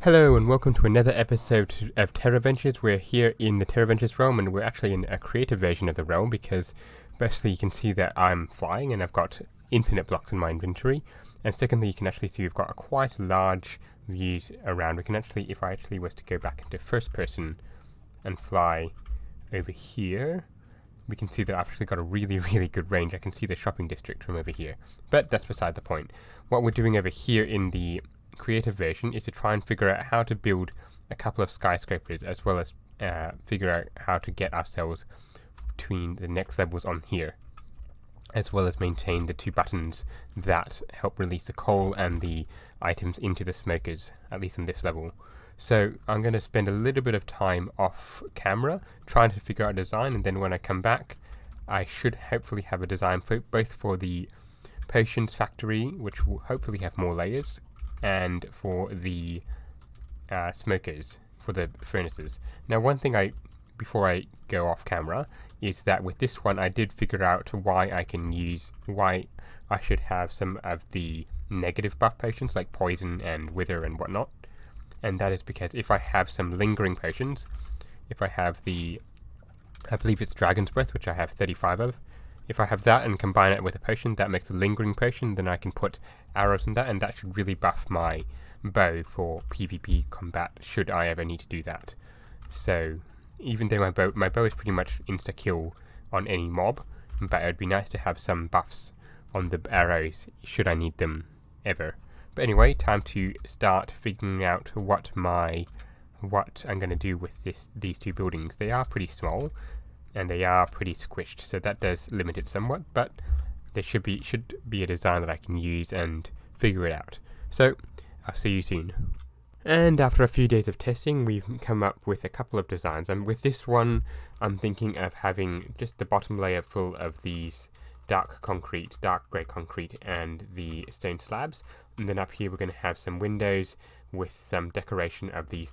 Hello and welcome to another episode of TerraVentures. We're here in the TerraVentures realm, and we're actually in a creative version of the realm because firstly you can see that I'm flying and I've got infinite blocks in my inventory, and secondly you can actually see we've got a quite large views around. We can actually, if I actually was to go back into first person and fly over here, we can see that I've actually got a really good range. I can see the shopping district from over here, but that's beside the point. What we're doing over here in the creative version is to try and figure out how to build a couple of skyscrapers, as well as figure out how to get ourselves between the next levels on here, as well as maintain the two buttons that help release the coal and the items into the smokers, at least on this level. So I'm going to spend a little bit of time off camera trying to figure out a design, and then when I come back I should hopefully have a design for both for the potions factory, which will hopefully have more layers, and for the smokers, for the furnaces. Now one thing before I go off camera, is that with this one I did figure out why I should have some of the negative buff potions like poison and wither and whatnot. And that is because if I have some lingering potions, if I have I believe it's Dragon's Breath, which I have 35 of, if I have that and combine it with a potion that makes a lingering potion, then I can put arrows in that, and that should really buff my bow for PvP combat, should I ever need to do that. So even though my bow is pretty much insta-kill on any mob, but it would be nice to have some buffs on the arrows should I need them ever. But anyway, time to start figuring out what I'm going to do with these two buildings. They are pretty small, and they are pretty squished, so that does limit it somewhat, but there should be a design that I can use and figure it out. So I'll see you soon. And after a few days of testing, we've come up with a couple of designs, and with this one I'm thinking of having just the bottom layer full of these dark grey concrete and the stone slabs, and then up here we're going to have some windows with some decoration of these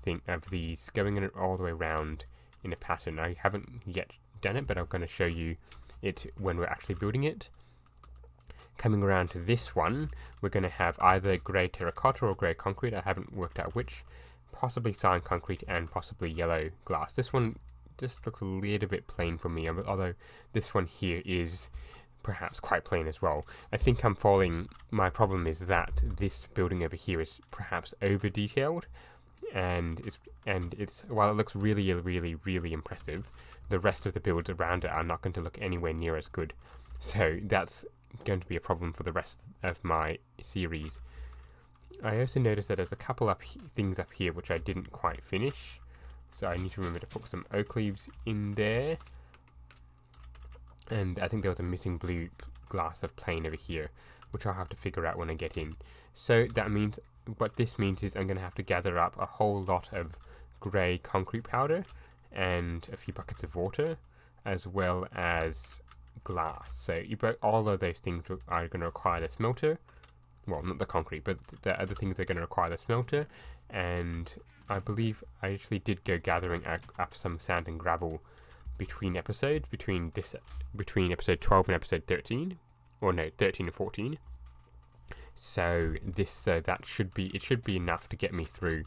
going in all the way around in a pattern. I haven't yet done it, but I'm going to show you it when we're actually building it. Coming around to this one, we're going to have either grey terracotta or grey concrete. I haven't worked out which. Possibly cyan concrete and possibly yellow glass. This one just looks a little bit plain for me, although this one here is perhaps quite plain as well. I think my problem is that this building over here is perhaps over detailed, and it's while it looks really impressive, the rest of the builds around it are not going to look anywhere near as good. So that's going to be a problem for the rest of my series. I also noticed that there's a couple things up here which I didn't quite finish, so I need to remember to put some oak leaves in there. And I think there was a missing blue glass of plane over here, which I'll have to figure out when I get in. So that means, what this means is I'm going to have to gather up a whole lot of grey concrete powder and a few buckets of water, as well as glass. So all of those things are going to require the smelter. Well, not the concrete, but the other things are going to require the smelter. And I believe I actually did go gathering up some sand and gravel between episodes, between episode 12 and episode 13, or no, 13 and 14. So that should be enough to get me through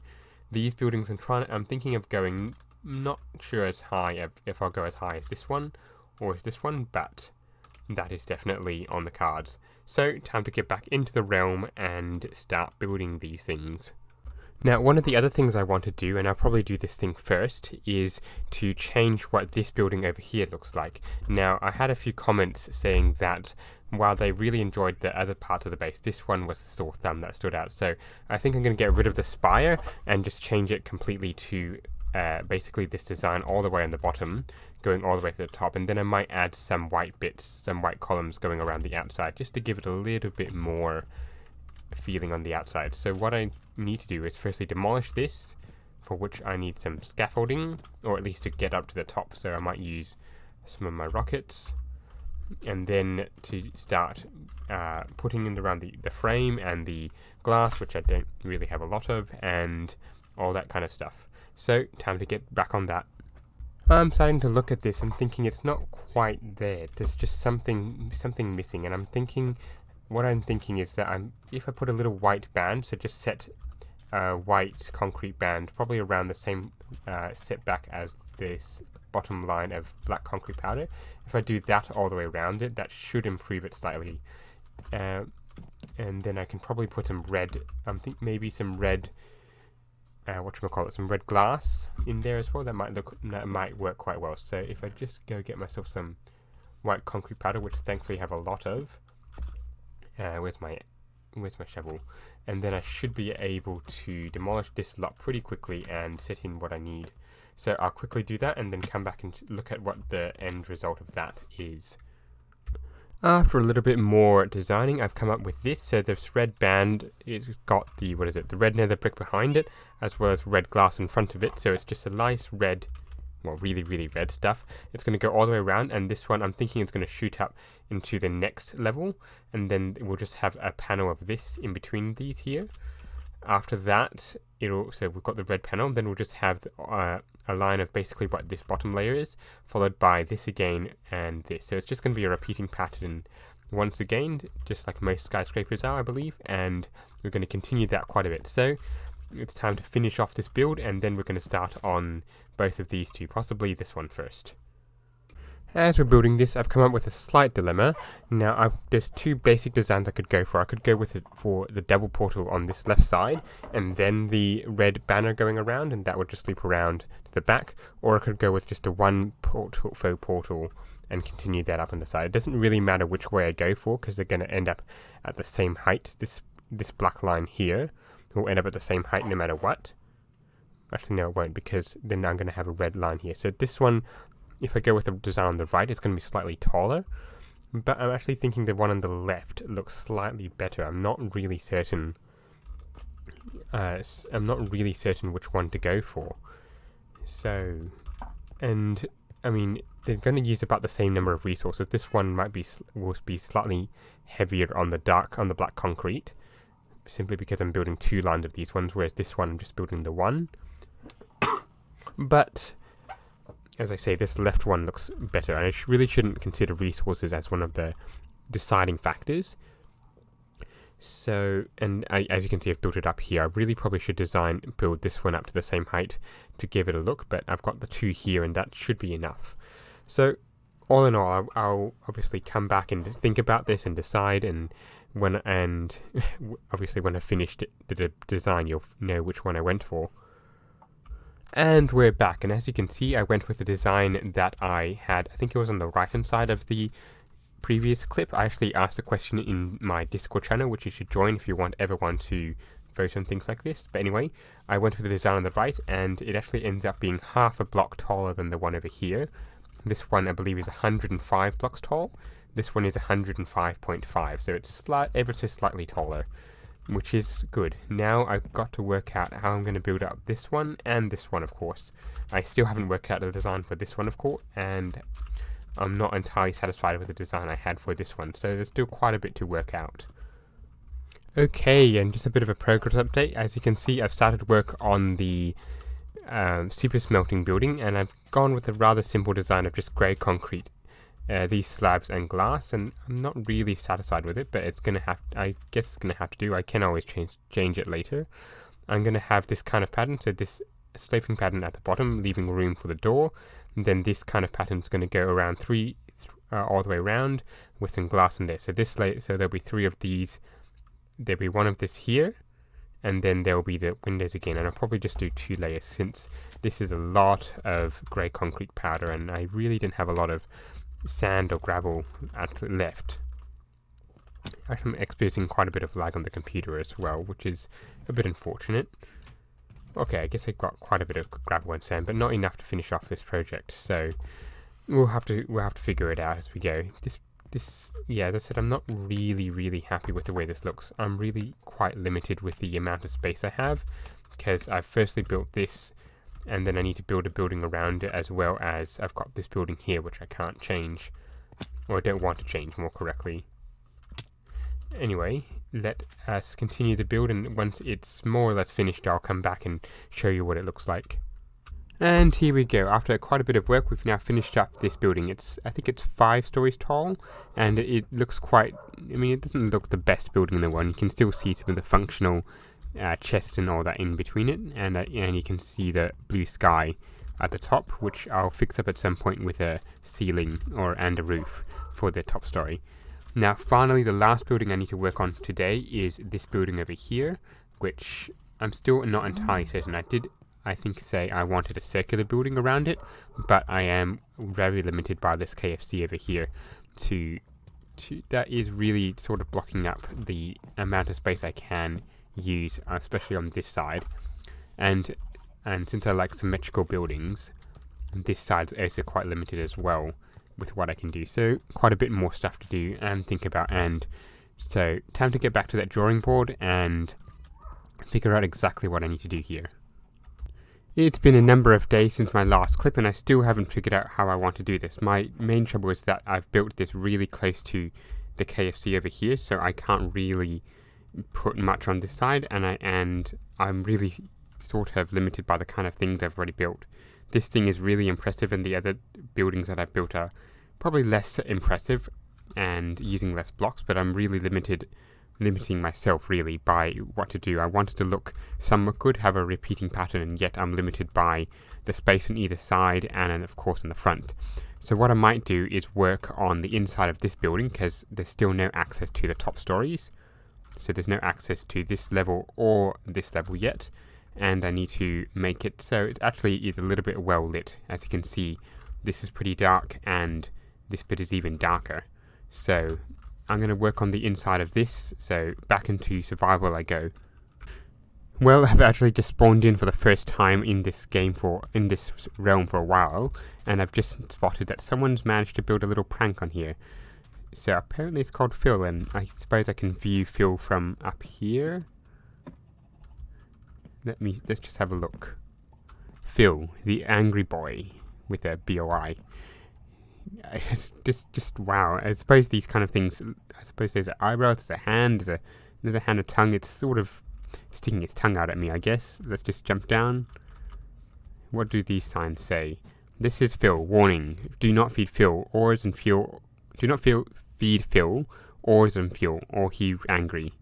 these buildings. I'm thinking of going, not sure as high if I'll go as high as this one or as this one, but that is definitely on the cards. So time to get back into the realm and start building these things. Now, one of the other things I want to do, and I'll probably do this thing first, is to change what this building over here looks like. Now, I had a few comments saying that while they really enjoyed the other parts of the base, this one was the sore thumb that stood out. So I think I'm going to get rid of the spire and just change it completely to basically this design all the way on the bottom, going all the way to the top, and then I might add some white bits, some white columns going around the outside, just to give it a little bit more feeling on the outside. So what I need to do is firstly demolish this, for which I need some scaffolding, or at least to get up to the top. So I might use some of my rockets, and then to start putting in around the frame and the glass, which I don't really have a lot of, and all that kind of stuff. So time to get back on that. I'm starting to look at this and thinking it's not quite there. There's just something missing, and what I'm thinking is that if I put a little white band, so just set a white concrete band, probably around the same setback as this bottom line of black concrete powder. If I do that all the way around it, that should improve it slightly. And then I can probably put some red, I think maybe some red, some red glass in there as well. That might work quite well. So if I just go get myself some white concrete powder, which thankfully I have a lot of. Where's my shovel? And then I should be able to demolish this lot pretty quickly and set in what I need. So I'll quickly do that and then come back and look at what the end result of that is. After a little bit more designing, I've come up with this. So this red band, it's got the red nether brick behind it, as well as red glass in front of it. So it's just a nice red, well, really, really red stuff. It's going to go all the way around, and this one I'm thinking it's going to shoot up into the next level, and then we'll just have a panel of this in between these here. After that, so we've got the red panel, then we'll just have a line of basically what this bottom layer is, followed by this again and this. So it's just going to be a repeating pattern once again, just like most skyscrapers are, I believe, and we're going to continue that quite a bit. So it's time to finish off this build, and then we're going to start on both of these two, possibly this one first. As we're building this, I've come up with a slight dilemma. Now, there's two basic designs I could go for. I could go with it for the double portal on this left side, and then the red banner going around, and that would just loop around to the back. Or I could go with just a one portal, faux portal, and continue that up on the side. It doesn't really matter which way I go for, because they're going to end up at the same height. This black line here will end up at the same height no matter what. Actually, no, it won't, because then I'm going to have a red line here. So this one, if I go with the design on the right, it's going to be slightly taller. But I'm actually thinking the one on the left looks slightly better. I'm not really certain. Which one to go for. So, and I mean, they're going to use about the same number of resources. This one will be slightly heavier on the black concrete, simply because I'm building two lines of these ones, whereas this one I'm just building the one. But as I say, this left one looks better, and I really shouldn't consider resources as one of the deciding factors. So, and as you can see, I've built it up here. I really probably should build this one up to the same height to give it a look, but I've got the two here, and that should be enough. So, all in all, I'll obviously come back and think about this and decide, and obviously when I finished the design, you'll know which one I went for. And we're back, and as you can see, I went with the design that I had. I think it was on the right hand side of the previous clip. I actually asked a question in my Discord channel, which you should join if you ever want to vote on things like this. But anyway, I went with the design on the right, and it actually ends up being half a block taller than the one over here. This one, I believe, is 105 blocks tall. This one is 105.5, so it's ever so slightly taller, which is good. Now I've got to work out how I'm going to build up this one and this one, of course. I still haven't worked out the design for this one, of course, and I'm not entirely satisfied with the design I had for this one, so there's still quite a bit to work out. Okay, and just a bit of a progress update. As you can see, I've started work on the super smelting building, and I've gone with a rather simple design of just grey concrete, these slabs and glass, and I'm not really satisfied with it, but I guess it's gonna have to do. I can always change it later. I'm gonna have this kind of pattern, so this sloping pattern at the bottom, leaving room for the door, and then this kind of pattern is gonna go around all the way around with some glass in there. So there'll be three of these. There'll be one of this here, and then there'll be the windows again, and I'll probably just do 2 layers, since this is a lot of grey concrete powder, and I really didn't have a lot of sand or gravel left. I'm experiencing quite a bit of lag on the computer as well, which is a bit unfortunate. Okay, I guess I've got quite a bit of gravel and sand, but not enough to finish off this project, so we'll have to figure it out as we go. Yeah, as I said, I'm not really happy with the way this looks. I'm really quite limited with the amount of space I have, because I've firstly built this, and then I need to build a building around it, as well as I've got this building here which I can't change, or I don't want to change, more correctly. Anyway, let us continue the build, and once it's more or less finished, I'll come back and show you what it looks like. And here we go. After quite a bit of work, we've now finished up this building. I think it's 5 stories tall, and it looks it doesn't look the best building in the world. You can still see some of the functional chest and all that in between it, and you can see the blue sky at the top, which I'll fix up at some point with a ceiling and a roof for the top story. Now finally, the last building I need to work on today is this building over here, which I'm still not entirely certain. I think say I wanted a circular building around it, but I am very limited by this KFC over here that is really sort of blocking up the amount of space I can use, especially on this side. And since I like symmetrical buildings, this side's also quite limited as well with what I can do. So quite a bit more stuff to do and think about. And so time to get back to that drawing board and figure out exactly what I need to do here. It's been a number of days since my last clip and I still haven't figured out how I want to do this. My main trouble is that I've built this really close to the KFC over here, so I can't really put much on this side, and I'm really sort of limited by the kind of things I've already built. This thing is really impressive, and the other buildings that I've built are probably less impressive and using less blocks, but I'm really limiting myself really by what to do. I wanted to look somewhat good, have a repeating pattern, and yet I'm limited by the space on either side and then of course in the front. So what I might do is work on the inside of this building, because there's still no access to the top stories. So there's no access to this level or this level yet, and I need to make it so it actually is a little bit well lit. As you can see, this is pretty dark and this bit is even darker. So I'm going to work on the inside of this, so back into survival I go. Well, I've actually just spawned in for the first time in this game in this realm for a while, and I've just spotted that someone's managed to build a little prank on here. So apparently it's called Phil, and I suppose I can view Phil from up here. Let's just have a look. Phil, the angry boy with a BOI. It's just wow. I suppose these kind of things, I suppose there's an eyebrow, there's a hand, there's another hand, a tongue. It's sort of sticking its tongue out at me, I guess. Let's just jump down. What do these signs say? This is Phil. Warning. Do not feed Phil. Ores and fuel. Do not feed Phil. Ores and fuel. Or he's angry.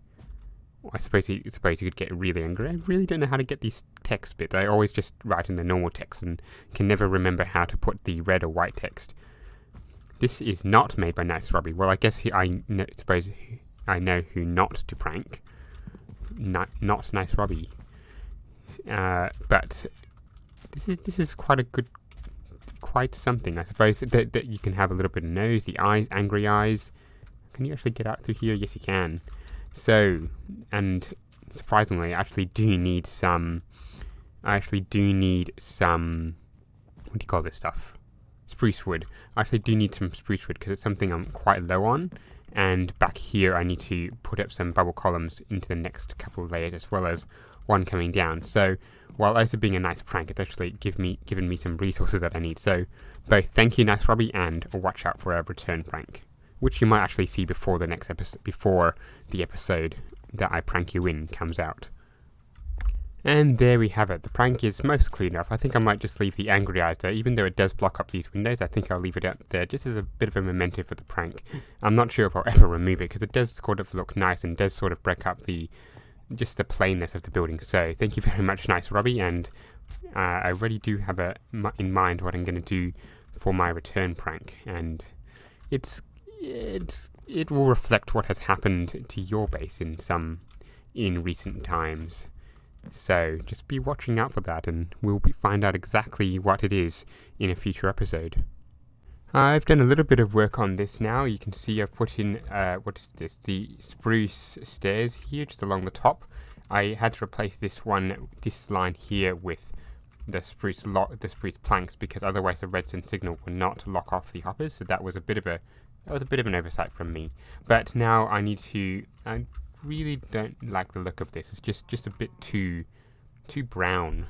I suppose you could get really angry. I really don't know how to get these text bits. I always just write in the normal text and can never remember how to put the red or white text. This is not made by Nice Robbie. Well, I guess suppose I know who not to prank. Not Nice Robbie. But this is quite something. I suppose that you can have a little bit of nose, the eyes, angry eyes. Can you actually get out through here? Yes, you can. So, and surprisingly, I actually do need some. What do you call this stuff? Spruce wood. I actually do need some spruce wood because it's something I'm quite low on. And back here I need to put up some bubble columns into the next couple of layers, as well as one coming down. So while also being a nice prank, it's actually given me some resources that I need. So both thank you, Nice Robbie, and watch out for a return prank, which you might actually see before the episode that I prank you in comes out. And there we have it. The prank is mostly enough. I think I might just leave the angry eyes there. Even though it does block up these windows, I think I'll leave it out there just as a bit of a memento for the prank. I'm not sure if I'll ever remove it because it does sort of look nice and does sort of break up just the plainness of the building. So thank you very much, Nice Robbie, and I already do have in mind what I'm going to do for my return prank, and it will reflect what has happened to your base in recent times. So just be watching out for that, and we'll find out exactly what it is in a future episode. I've done a little bit of work on this now. You can see I've put in, the spruce stairs here just along the top. I had to replace this line here with the spruce planks, because otherwise the redstone signal would not lock off the hoppers. So that was a bit of an oversight from me. But now I really don't like the look of this. It's just a bit too brown.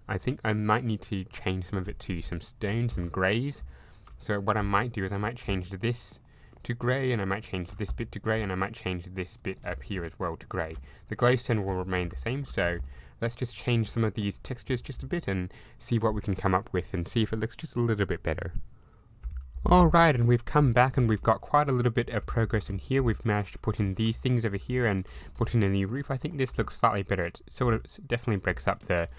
I think I might need to change some of it to some stone, some greys. So what I might do is I might change this to grey, and I might change this bit to grey, and I might change this bit up here as well to grey. The glowstone will remain the same, so let's just change some of these textures just a bit and see what we can come up with and see if it looks just a little bit better. Alright, and we've come back and we've got quite a little bit of progress in here. We've managed to put in these things over here and put in a new roof. I think this looks slightly better. It sort of definitely breaks up the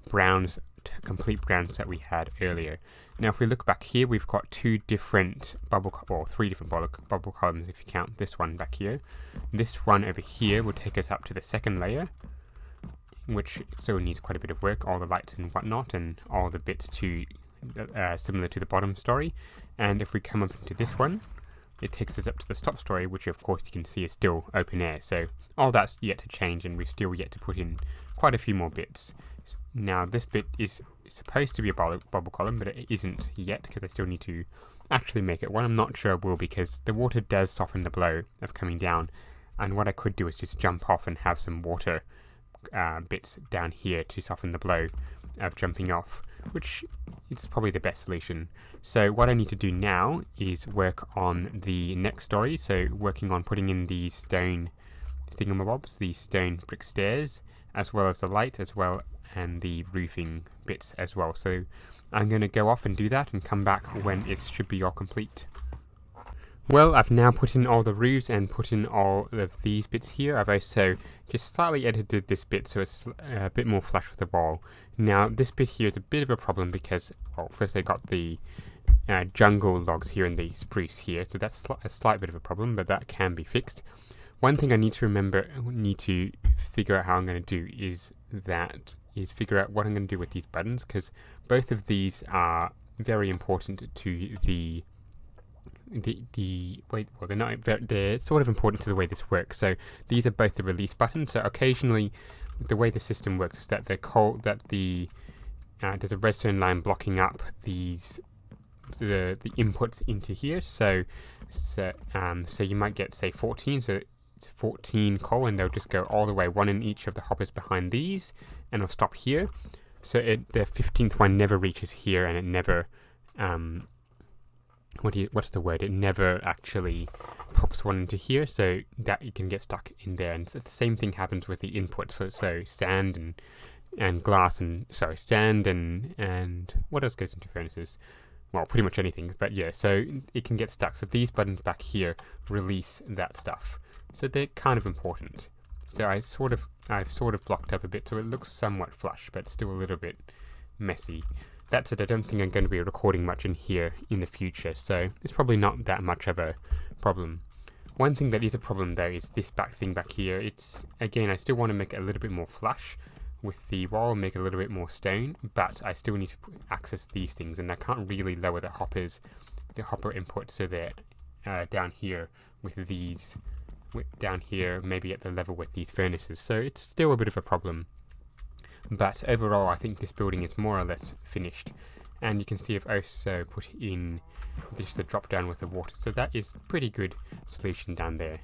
browns, complete browns that we had earlier. Now if we look back here, we've got three different bubble columns if you count this one back here. This one over here will take us up to the second layer, which still needs quite a bit of work, all the lights and whatnot, and all the bits to similar to the bottom story. And if we come up into this one, it takes us up to the top story, which of course you can see is still open air. So all that's yet to change, and we've still yet to put in quite a few more bits. Now this bit is supposed to be a bubble column, but it isn't yet because I still need to actually make it one. I'm not sure it will, because the water does soften the blow of coming down, and what I could do is just jump off and have some water bits down here to soften the blow of jumping off, which is probably the best solution. So what I need to do now is work on the next story, so working on putting in these stone thingamabobs, these stone brick stairs, as well as the light, as well, and the roofing bits as well. So I'm going to go off and do that and come back when it should be all complete. Well, I've now put in all the roofs and put in all of these bits here. I've also just slightly edited this bit so it's a bit more flush with the wall. Now, this bit here is a bit of a problem because, well, first I got the jungle logs here and the spruce here, so that's a slight bit of a problem, but that can be fixed. One thing I need to figure out how I'm going to do is figure out what I'm going to do with these buttons, because both of these are very important to they're sort of important to the way this works. So these are both the release buttons. So occasionally, the way the system works is that there's a redstone line blocking up the inputs into here. So you might get, say, 14. So it's 14 coal, and they'll just go all the way, one in each of the hoppers behind these, and it'll stop here. So the 15th one never reaches here, and it never it never actually pops one into here, so that you can get stuck in there. And so the same thing happens with the inputs, so sand and glass, and sand and what else goes into furnaces? Well, pretty much anything, but yeah, so it can get stuck. So these buttons back here release that stuff, so they're kind of important. So I've sort of blocked up a bit, so it looks somewhat flush, but still a little bit messy. That said, I don't think I'm going to be recording much in here in the future, so it's probably not that much of a problem. One thing that is a problem though is this back here. It's, again, I still want to make it a little bit more flush with the wall, make it a little bit more stone, but I still need to access these things, and I can't really lower the hopper input, so they're down here with these, down here maybe at the level with these furnaces, so it's still a bit of a problem. But overall, I think this building is more or less finished. And you can see I've also put in just a drop down with the water. So that is a pretty good solution down there.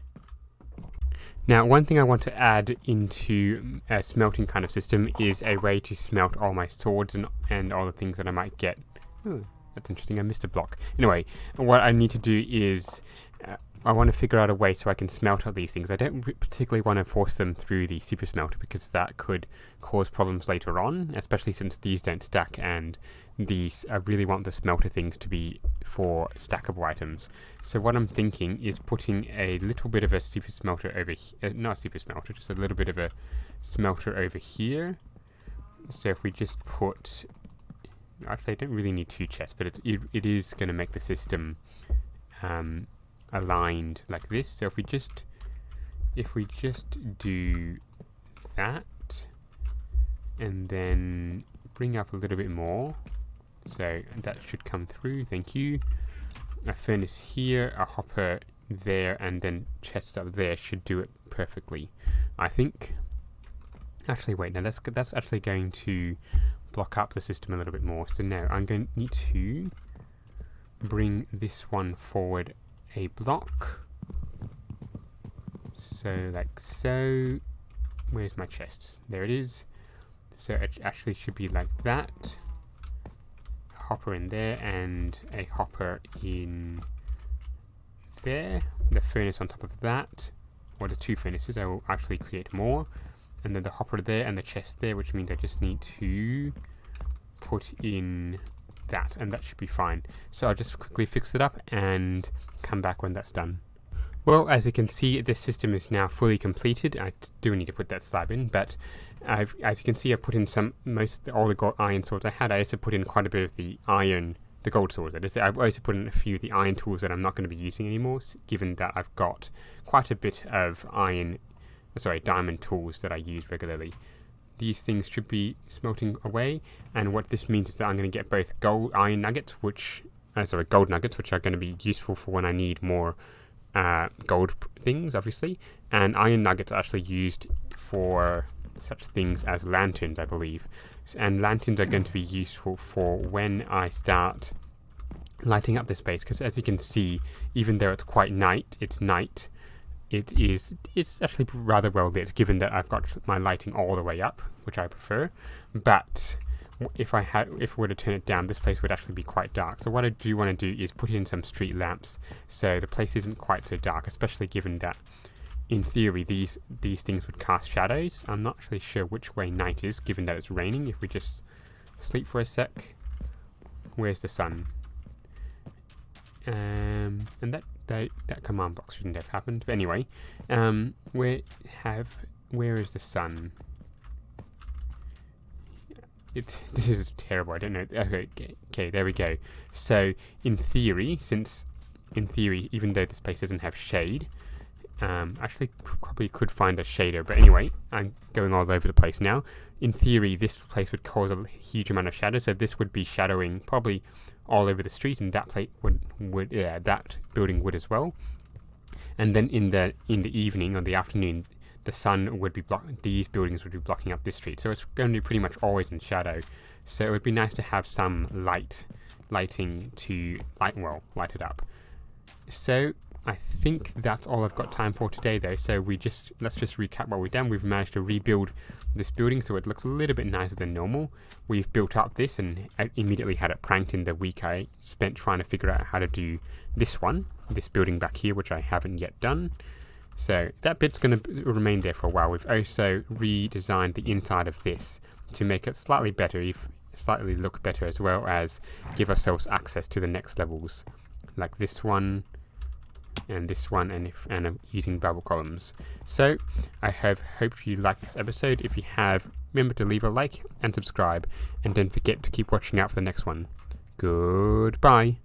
Now, one thing I want to add into a smelting kind of system is a way to smelt all my swords and all the things that I might get. Ooh, that's interesting. I missed a block. Anyway, what I need to do is I want to figure out a way so I can smelt out these things. I don't particularly want to force them through the super smelter, because that could cause problems later on, especially since these don't stack, and these, I really want the smelter things to be for stackable items. So what I'm thinking is putting a little bit of a super smelter over here, not a super smelter, just a little bit of a smelter over here. So if we just put, actually I don't really need 2 chests, but it is going to make the system aligned like this. So if we just do that and then bring up a little bit more, so that should come through. Thank you. A furnace here, a hopper there, and then chest up there should do it perfectly, I think. Actually, wait, now that's actually going to block up the system a little bit more. So now I'm going to need to bring this one forward a block, so like so. Where's my chests? There it is. So it actually should be like that. A hopper in there and a hopper in there. The furnace on top of that, or the 2 furnaces. I will actually create more, and then the hopper there and the chest there, which means I just need to put in that, and that should be fine. So I'll just quickly fix it up and come back when that's done. Well, as you can see, this system is now fully completed. I do need to put that slab in, but as you can see, I've put in all the iron swords I had. I also put in quite a bit of the gold swords. I've also put in a few of the iron tools that I'm not going to be using anymore, given that I've got quite a bit of diamond tools that I use regularly. These things should be smelting away, and what this means is that I'm going to get both gold nuggets, which are going to be useful for when I need more gold things, obviously, and iron nuggets are actually used for such things as lanterns, I believe. And lanterns are going to be useful for when I start lighting up this space, because as you can see, even though it's night, it's actually rather well lit, given that I've got my lighting all the way up, which I prefer. But if I were to turn it down, this place would actually be quite dark. So what I do want to do is put in some street lamps, so the place isn't quite so dark, especially given that, in theory, these things would cast shadows. I'm not actually sure which way night is, given that it's raining. If we just sleep for a sec. Where's the sun? And that command box shouldn't have happened. But anyway, where is the sun? This is terrible. I don't know. Okay, there we go. So in theory, even though this place doesn't have shade, actually probably could find a shader. But anyway, I'm going all over the place now. In theory, this place would cause a huge amount of shadow, so this would be shadowing probably all over the street, and that that building would as well. And then in the evening or the afternoon, the sun would be these buildings would be blocking up this street, so it's going to be pretty much always in shadow. So it would be nice to have some lighting to light it up. So I think that's all I've got time for today, though. So let's just recap what we've done. We've managed to rebuild this building so it looks a little bit nicer than normal. We've built up this and I immediately had it pranked in the week I spent trying to figure out how to do this building back here, which I haven't yet done. So that bit's going to remain there for a while. We've also redesigned the inside of this to make it slightly look better, as well as give ourselves access to the next levels, like this one and this one, and using bubble columns. So I have hoped you liked this episode. If you have, remember to leave a like and subscribe, and don't forget to keep watching out for the next one. Goodbye.